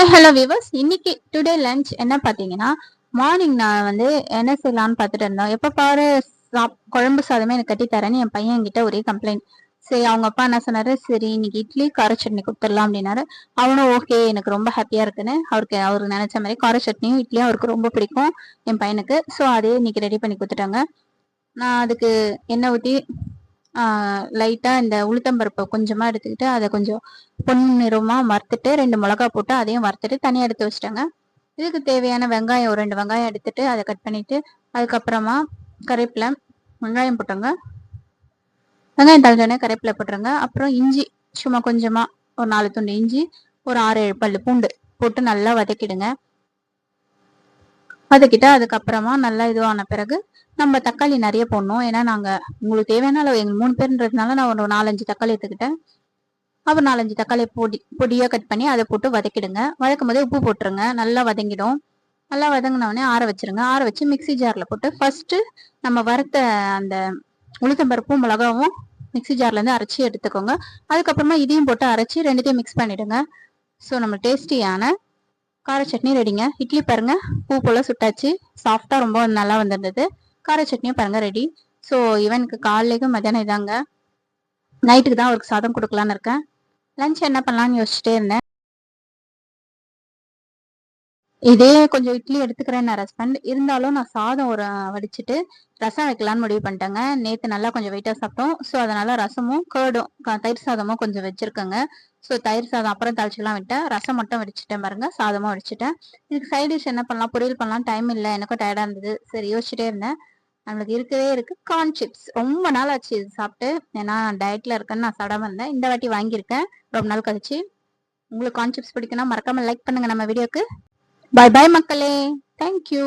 Hi hello viewers. இன்னைக்கு today lunch என்ன பார்த்தீங்கன்னா, மார்னிங் நான் என்ன செய்யலாம்னு பார்த்துட்டு இருந்தோம். எப்போ பாரு குழம்பு சாதமே எனக்கு கட்டி தரேன்னு என் பையன் என்கிட்ட ஒரே கம்ப்ளைண்ட். சரி, அவங்க அப்பா என்ன சொன்னாரு, சரி இன்னைக்கு இட்லி கார சட்னி கொடுத்துடலாம் அப்படின்னாரு. அவனும் ஓகே, எனக்கு ரொம்ப ஹாப்பியா இருக்குன்னு அவருக்கு நினைச்ச மாதிரி கார சட்னியும் இட்லியும் அவருக்கு ரொம்ப பிடிக்கும் என் பையனுக்கு. ஸோ அதே இன்னைக்கு ரெடி பண்ணி கொடுத்துட்டாங்க. நான் அதுக்கு எண்ணெய் ஊற்றி லைட்டா இந்த உளுத்தம்பருப்பை கொஞ்சமா எடுத்துக்கிட்டு அதை கொஞ்சம் பொன்னிறமா வறுத்துட்டு 2 மிளகா போட்டு அதையும் வறுத்துட்டு தனியா எடுத்து வச்சுட்டேங்க. இதுக்கு தேவையான வெங்காயம் ஒரு 2 வெங்காயம் எடுத்துட்டு அதை கட் பண்ணிட்டு அதுக்கப்புறமா கருவேப்பிலை வெங்காயம் போட்டுங்க. வெங்காயம் தள்ளிட்டோடனே கருவேப்பிலை போட்டுருங்க. அப்புறம் இஞ்சி சும்மா கொஞ்சமா ஒரு 4 துண்டு இஞ்சி, ஒரு 6-7 பல்லு பூண்டு போட்டு நல்லா வதக்கிடுங்க. வதக்கிட்டு அதுக்கப்புறமா நல்லா இதுவான பிறகு நம்ம தக்காளி நிறைய போடணும். ஏன்னா நாங்க உங்களுக்கு தேவையான அளவு எங்க 3 பேருன்றதுனால நான் ஒரு 4-5 தக்காளி எடுத்துக்கிட்டேன். அப்புறம் 4-5 தக்காளி பொடியா கட் பண்ணி அதை போட்டு வதக்கிடுங்க. வதக்கும் போதே உப்பு போட்டுருங்க. நல்லா வதங்கிடும். நல்லா வதங்கினோடனே ஆற வச்சிருங்க. ஆற வச்சு மிக்சி ஜார்ல போட்டு ஃபர்ஸ்ட் நம்ம வறுத்த அந்த உளுத்தம்பருப்பும் மிளகாவும் மிக்சி ஜார்ல இருந்து அரைச்சி எடுத்துக்கோங்க. அதுக்கப்புறமா இதையும் போட்டு அரைச்சி ரெண்டுத்தையும் மிக்ஸ் பண்ணிடுங்க. ஸோ நம்ம டேஸ்டியான கார சட்னி ரெடிங்க. இட்லி பாருங்க பூ போல சுட்டாச்சு, சாஃப்டா ரொம்ப நல்லா வந்திருந்தது. கார சட்னியும் பாருங்க ரெடி. ஸோ இவனுக்கு காலைக்கும் மத்தியானம் இதாங்க. நைட்டுக்கு தான் அவருக்கு சாதம் கொடுக்கலான்னு இருக்கேன். லஞ்ச் என்ன பண்ணலாம்னு யோசிச்சுட்டே இருந்தேன். இதே கொஞ்சம் இட்லி எடுத்துக்கிறேன் நான் ஹஸ்பண்ட் இருந்தாலும் நான் சாதம் ஒரு வடிச்சிட்டு ரசம் வைக்கலான்னு முடிவு பண்ணிட்டேங்க. நேற்று நல்லா கொஞ்சம் வெயிட்டாக சாப்பிட்டோம். ஸோ அதனால ரசமும் கேர்டும் தயிர் சாதமும் கொஞ்சம் வச்சிருக்கேங்க. ஸோ தயிர் சாதம் அப்புறம் தாளிச்சுலாம் விட்டேன். ரசம் மட்டும் வடிச்சிட்டேன் பாருங்க, சாதமும் வடிச்சிட்டேன். இதுக்கு சைட் டிஷ் என்ன பண்ணலாம், பொரியல் பண்ணலாம், டைம் இல்லை, எனக்கும் டயர்டாக இருந்தது. சரி யோசிச்சுட்டே இருந்தேன். நம்மளுக்கு இருக்கவே இருக்கு கார்ன் சிப்ஸ். ரொம்ப நாள் ஆச்சு இது சாப்பிட்டு. ஏன்னா டயட்ல இருக்கேன்னு நான் சாப்பிடாம இருந்தேன். இந்த வாட்டி வாங்கியிருக்கேன் ரொம்ப நாள் கழிச்சு. உங்களுக்கு கார்ன் சிப்ஸ் பிடிக்குன்னா மறக்காம லைக் பண்ணுங்க நம்ம வீடியோக்கு. பாய் பாய் மக்களே. தேங்க்யூ.